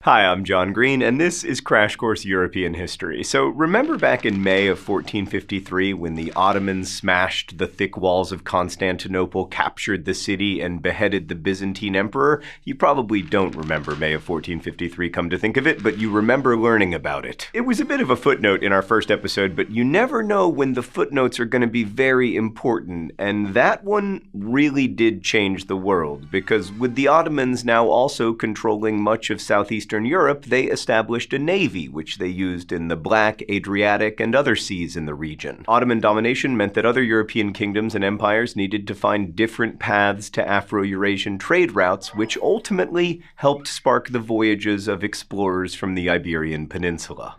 Hi, I'm John Green, and this is Crash Course European History. So remember back in May of 1453 when the Ottomans smashed the thick walls of Constantinople, captured the city, and beheaded the Byzantine emperor? You probably don't remember May of 1453, come to think of it, but you remember learning about it. It was a bit of a footnote in our first episode, but you never know when the footnotes are going to be very important, and that one really did change the world, because with the Ottomans now also controlling much of southeastern Europe, they established a navy, which they used in the Black, Adriatic, and other seas in the region. Ottoman domination meant that other European kingdoms and empires needed to find different paths to Afro-Eurasian trade routes, which ultimately helped spark the voyages of explorers from the Iberian Peninsula.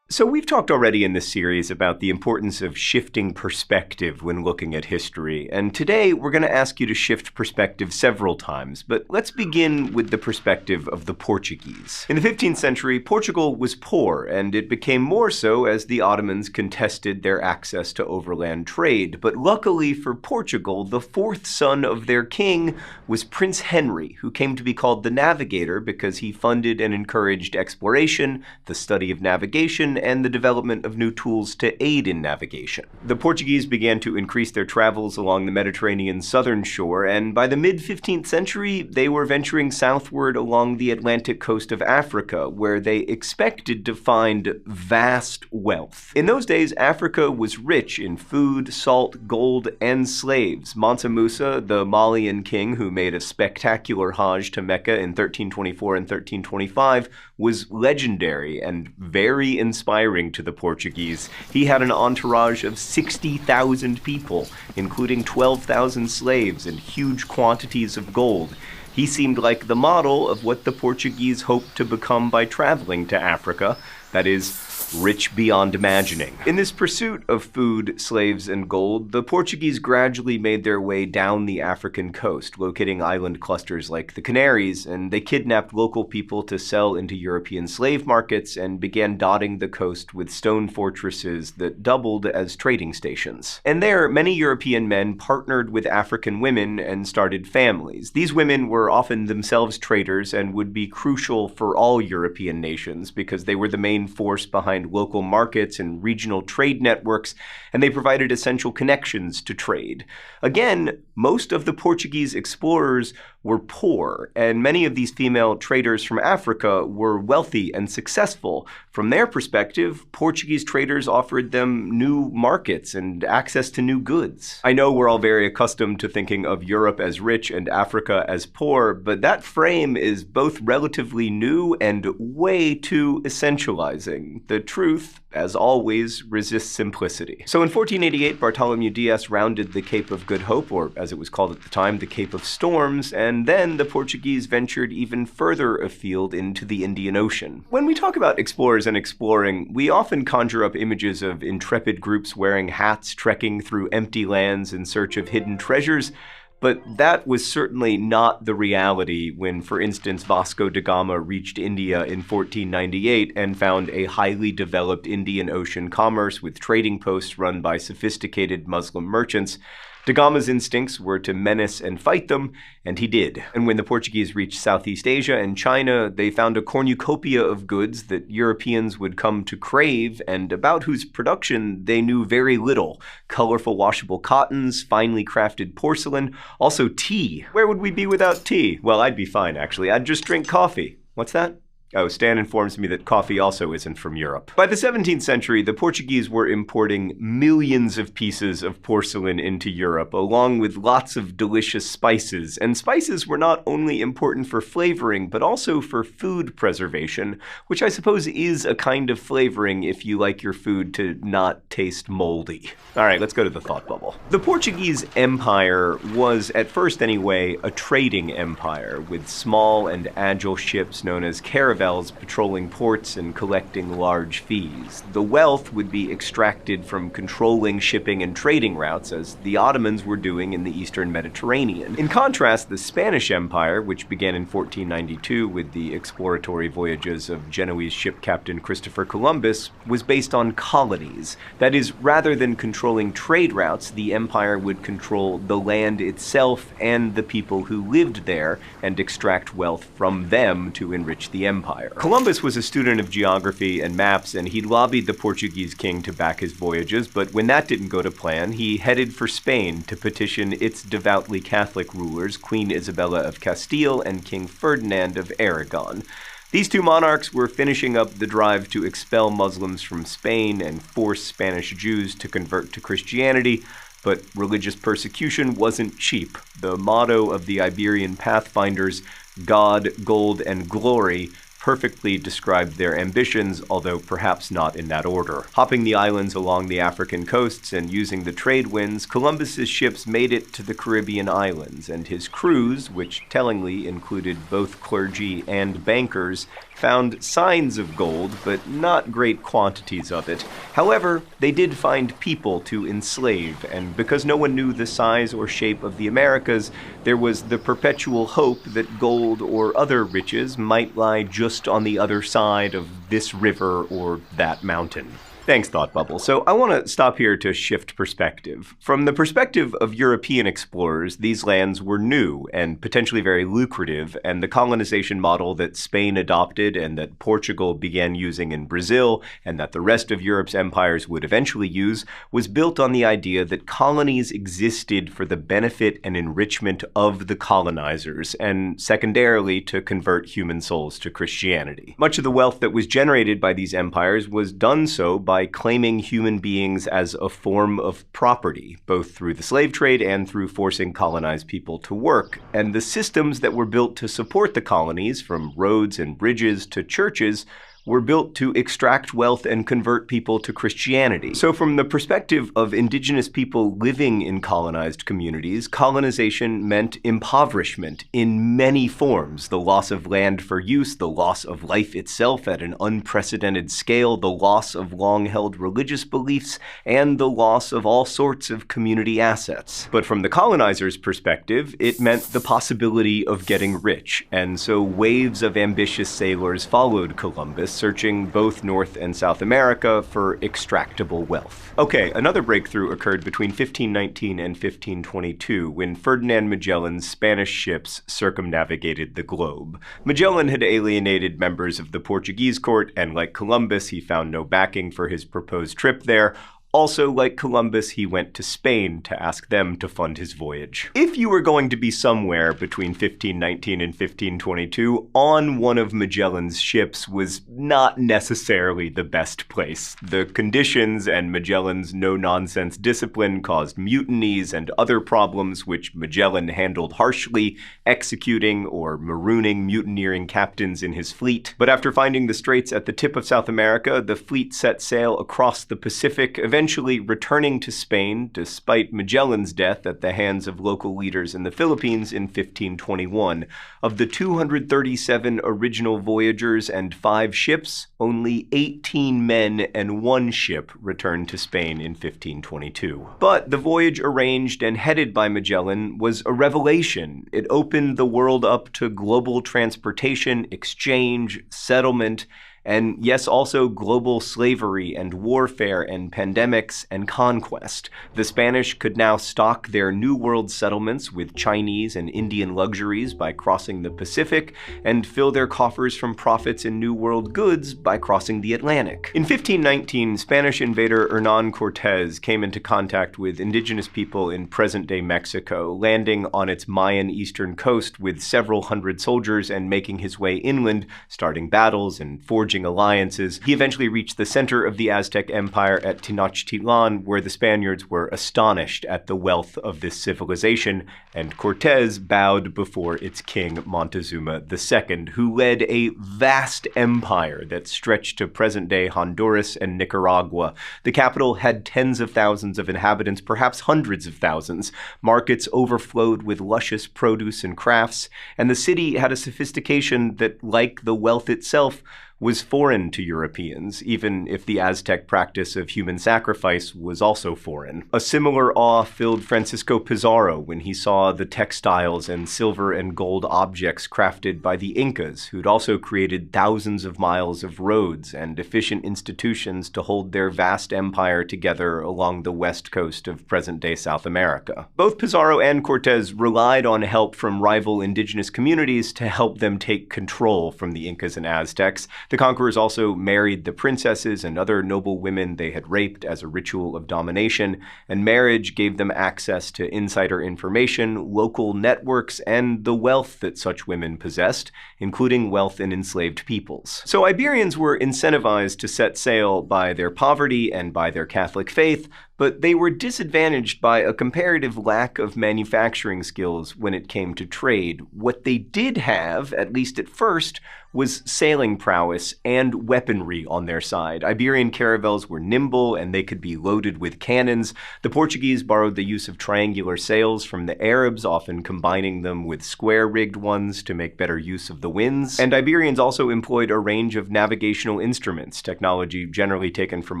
So we've talked already in this series about the importance of shifting perspective when looking at history, and today we're going to ask you to shift perspective several times, but let's begin with the perspective of the Portuguese. In the 15th century, Portugal was poor, and it became more so as the Ottomans contested their access to overland trade. But luckily for Portugal, the fourth son of their king was Prince Henry, who came to be called the Navigator because he funded and encouraged exploration, the study of navigation, and the development of new tools to aid in navigation. The Portuguese began to increase their travels along the Mediterranean southern shore, and by the mid-15th century, they were venturing southward along the Atlantic coast of Africa, where they expected to find vast wealth. In those days, Africa was rich in food, salt, gold, and slaves. Mansa Musa, the Malian king who made a spectacular Hajj to Mecca in 1324 and 1325, was legendary and very inspiring to the Portuguese. He had an entourage of 60,000 people, including 12,000 slaves and huge quantities of gold. He seemed like the model of what the Portuguese hoped to become by traveling to Africa, that is, rich beyond imagining. In this pursuit of food, slaves, and gold, the Portuguese gradually made their way down the African coast, locating island clusters like the Canaries, and they kidnapped local people to sell into European slave markets and began dotting the coast with stone fortresses that doubled as trading stations. And there, many European men partnered with African women and started families. These women were often themselves traders and would be crucial for all European nations because they were the main force behind local markets and regional trade networks, and they provided essential connections to trade. Again, most of the Portuguese explorers were poor, and many of these female traders from Africa were wealthy and successful. From their perspective, Portuguese traders offered them new markets and access to new goods. I know we're all very accustomed to thinking of Europe as rich and Africa as poor, but that frame is both relatively new and way too essentializing. The truth, as always, resists simplicity. So in 1488, Bartholomew Dias rounded the Cape of Good Hope, or as it was called at the time, the Cape of Storms, and then the Portuguese ventured even further afield into the Indian Ocean. When we talk about explorers and exploring, we often conjure up images of intrepid groups wearing hats, trekking through empty lands in search of hidden treasures. But that was certainly not the reality when, for instance, Vasco da Gama reached India in 1498 and found a highly developed Indian Ocean commerce with trading posts run by sophisticated Muslim merchants. Da Gama's instincts were to menace and fight them, and he did. And when the Portuguese reached Southeast Asia and China, they found a cornucopia of goods that Europeans would come to crave and about whose production they knew very little. Colorful washable cottons, finely crafted porcelain, also tea. Where would we be without tea? Well, I'd be fine, actually. I'd just drink coffee. What's that? Oh, Stan informs me that coffee also isn't from Europe. By the 17th century, the Portuguese were importing millions of pieces of porcelain into Europe, along with lots of delicious spices. And spices were not only important for flavoring, but also for food preservation, which I suppose is a kind of flavoring if you like your food to not taste moldy. All right, let's go to the thought bubble. The Portuguese Empire was, at first anyway, a trading empire with small and agile ships known as caravans caravels patrolling ports and collecting large fees. The wealth would be extracted from controlling shipping and trading routes, as the Ottomans were doing in the Eastern Mediterranean. In contrast, the Spanish Empire, which began in 1492 with the exploratory voyages of Genoese ship captain Christopher Columbus, was based on colonies. That is, rather than controlling trade routes, the empire would control the land itself and the people who lived there and extract wealth from them to enrich the empire. Columbus was a student of geography and maps, and he lobbied the Portuguese king to back his voyages, but when that didn't go to plan, he headed for Spain to petition its devoutly Catholic rulers, Queen Isabella of Castile and King Ferdinand of Aragon. These two monarchs were finishing up the drive to expel Muslims from Spain and force Spanish Jews to convert to Christianity, but religious persecution wasn't cheap. The motto of the Iberian Pathfinders, God, Gold, and Glory, perfectly described their ambitions, although perhaps not in that order. Hopping the islands along the African coasts and using the trade winds, Columbus's ships made it to the Caribbean islands, and his crews, which tellingly included both clergy and bankers, found signs of gold, but not great quantities of it. However, they did find people to enslave, and because no one knew the size or shape of the Americas, there was the perpetual hope that gold or other riches might lie just on the other side of this river or that mountain. Thanks, Thought Bubble. So I want to stop here to shift perspective. From the perspective of European explorers, these lands were new and potentially very lucrative, and the colonization model that Spain adopted and that Portugal began using in Brazil, and that the rest of Europe's empires would eventually use, was built on the idea that colonies existed for the benefit and enrichment of the colonizers, and secondarily to convert human souls to Christianity. Much of the wealth that was generated by these empires was done so by claiming human beings as a form of property, both through the slave trade and through forcing colonized people to work. And the systems that were built to support the colonies, from roads and bridges to churches, were built to extract wealth and convert people to Christianity. So from the perspective of indigenous people living in colonized communities, colonization meant impoverishment in many forms: the loss of land for use, the loss of life itself at an unprecedented scale, the loss of long-held religious beliefs, and the loss of all sorts of community assets. But from the colonizers' perspective, it meant the possibility of getting rich, and so waves of ambitious sailors followed Columbus, searching both North and South America for extractable wealth. Okay, another breakthrough occurred between 1519 and 1522 when Ferdinand Magellan's Spanish ships circumnavigated the globe. Magellan had alienated members of the Portuguese court, and like Columbus, he found no backing for his proposed trip there. Also, like Columbus, he went to Spain to ask them to fund his voyage. If you were going to be somewhere between 1519 and 1522, on one of Magellan's ships was not necessarily the best place. The conditions and Magellan's no-nonsense discipline caused mutinies and other problems which Magellan handled harshly, executing or marooning mutineering captains in his fleet. But after finding the straits at the tip of South America, the fleet set sail across the Pacific, eventually returning to Spain despite Magellan's death at the hands of local leaders in the Philippines in 1521. Of the 237 original voyagers and 5 ships, only 18 men and 1 ship returned to Spain in 1522. But the voyage arranged and headed by Magellan was a revelation. It opened the world up to global transportation, exchange, settlement, and yes, also global slavery and warfare and pandemics and conquest. The Spanish could now stock their New World settlements with Chinese and Indian luxuries by crossing the Pacific, and fill their coffers from profits in New World goods by crossing the Atlantic. In 1519, Spanish invader Hernán Cortés came into contact with indigenous people in present-day Mexico, landing on its Mayan eastern coast with several hundred soldiers and making his way inland, starting battles and forging forging alliances. He eventually reached the center of the Aztec Empire at Tenochtitlan, where the Spaniards were astonished at the wealth of this civilization, and Cortés bowed before its king Montezuma II, who led a vast empire that stretched to present-day Honduras and Nicaragua. The capital had tens of thousands of inhabitants, perhaps hundreds of thousands. Markets overflowed with luscious produce and crafts, and the city had a sophistication that, like the wealth itself, was foreign to Europeans, even if the Aztec practice of human sacrifice was also foreign. A similar awe filled Francisco Pizarro when he saw the textiles and silver and gold objects crafted by the Incas, who'd also created thousands of miles of roads and efficient institutions to hold their vast empire together along the west coast of present-day South America. Both Pizarro and Cortés relied on help from rival indigenous communities to help them take control from the Incas and Aztecs. The conquerors also married the princesses and other noble women they had raped as a ritual of domination, and marriage gave them access to insider information, local networks, and the wealth that such women possessed, including wealth in enslaved peoples. So Iberians were incentivized to set sail by their poverty and by their Catholic faith, but they were disadvantaged by a comparative lack of manufacturing skills when it came to trade. What they did have, at least at first, was sailing prowess and weaponry on their side. Iberian caravels were nimble and they could be loaded with cannons. The Portuguese borrowed the use of triangular sails from the Arabs, often combining them with square-rigged ones to make better use of the winds. And Iberians also employed a range of navigational instruments, technology generally taken from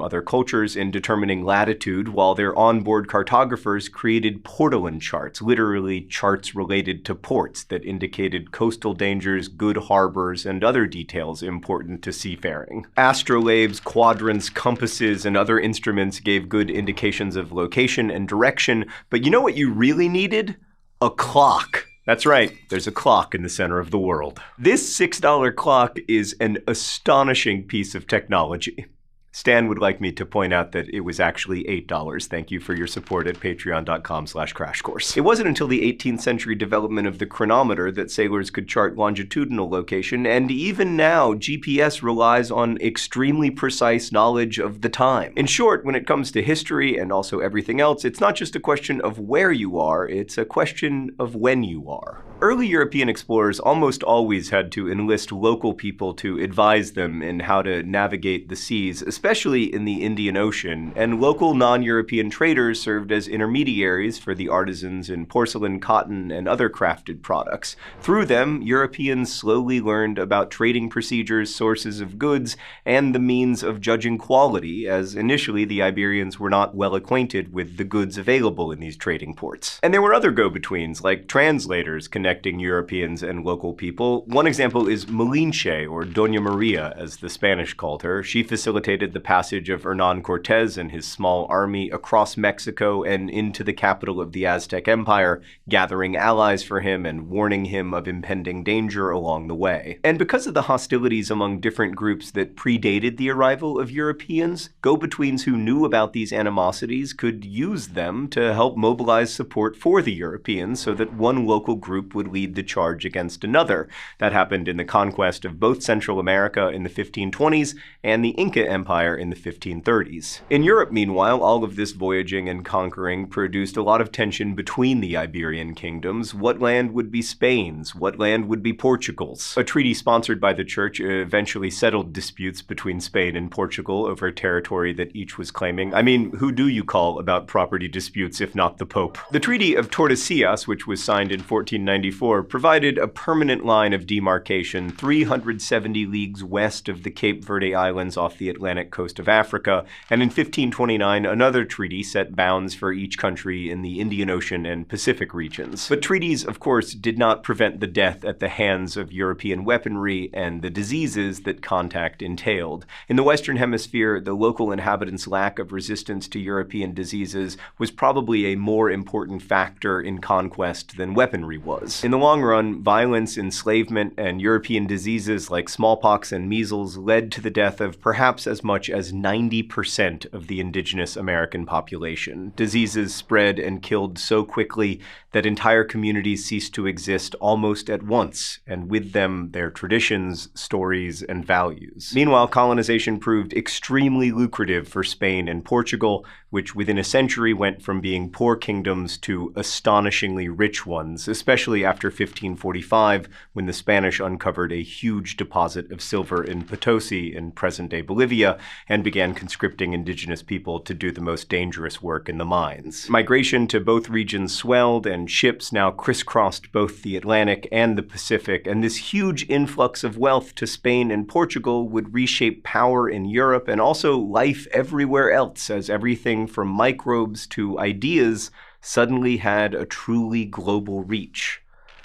other cultures, in determining latitude, while their onboard cartographers created portolan charts, literally charts related to ports that indicated coastal dangers, good harbors, and other details important to seafaring. Astrolabes, quadrants, compasses, and other instruments gave good indications of location and direction, but you know what you really needed? A clock. That's right, there's a clock in the center of the world. This $6 clock is an astonishing piece of technology. Stan would like me to point out that it was actually $8. Thank you for your support at patreon.com/crashcourse. It wasn't until the 18th century development of the chronometer that sailors could chart longitudinal location, and even now, GPS relies on extremely precise knowledge of the time. In short, when it comes to history and also everything else, it's not just a question of where you are, it's a question of when you are. Early European explorers almost always had to enlist local people to advise them in how to navigate the seas, especially in the Indian Ocean, and local non-European traders served as intermediaries for the artisans in porcelain, cotton, and other crafted products. Through them, Europeans slowly learned about trading procedures, sources of goods, and the means of judging quality, as initially the Iberians were not well acquainted with the goods available in these trading ports. And there were other go-betweens, like translators connecting Europeans and local people. One example is Malinche, or Doña Maria, as the Spanish called her. She facilitated the passage of Hernán Cortés and his small army across Mexico and into the capital of the Aztec Empire, gathering allies for him and warning him of impending danger along the way. And because of the hostilities among different groups that predated the arrival of Europeans, go-betweens who knew about these animosities could use them to help mobilize support for the Europeans so that one local group would lead the charge against another. That happened in the conquest of both Central America in the 1520s and the Inca Empire in the 1530s. In Europe, meanwhile, all of this voyaging and conquering produced a lot of tension between the Iberian kingdoms. What land would be Spain's? What land would be Portugal's? A treaty sponsored by the church eventually settled disputes between Spain and Portugal over territory that each was claiming. I mean, who do you call about property disputes if not the Pope? The Treaty of Tordesillas, which was signed in 1494, provided a permanent line of demarcation 370 leagues west of the Cape Verde Islands off the Atlantic coast of Africa, and in 1529 another treaty set bounds for each country in the Indian Ocean and Pacific regions. But treaties, of course, did not prevent the death at the hands of European weaponry and the diseases that contact entailed. In the Western Hemisphere, the local inhabitants' lack of resistance to European diseases was probably a more important factor in conquest than weaponry was. In the long run, violence, enslavement, and European diseases like smallpox and measles led to the death of perhaps as much as 90% of the indigenous American population. Diseases spread and killed so quickly that entire communities ceased to exist almost at once, and with them their traditions, stories, and values. Meanwhile, colonization proved extremely lucrative for Spain and Portugal, which within a century went from being poor kingdoms to astonishingly rich ones, especially after 1545, when the Spanish uncovered a huge deposit of silver in Potosi in present-day Bolivia and began conscripting indigenous people to do the most dangerous work in the mines. Migration to both regions swelled, and ships now crisscrossed both the Atlantic and the Pacific, and this huge influx of wealth to Spain and Portugal would reshape power in Europe and also life everywhere else, as everything from microbes to ideas suddenly had a truly global reach.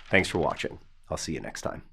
Thanks for watching. I'll see you next time.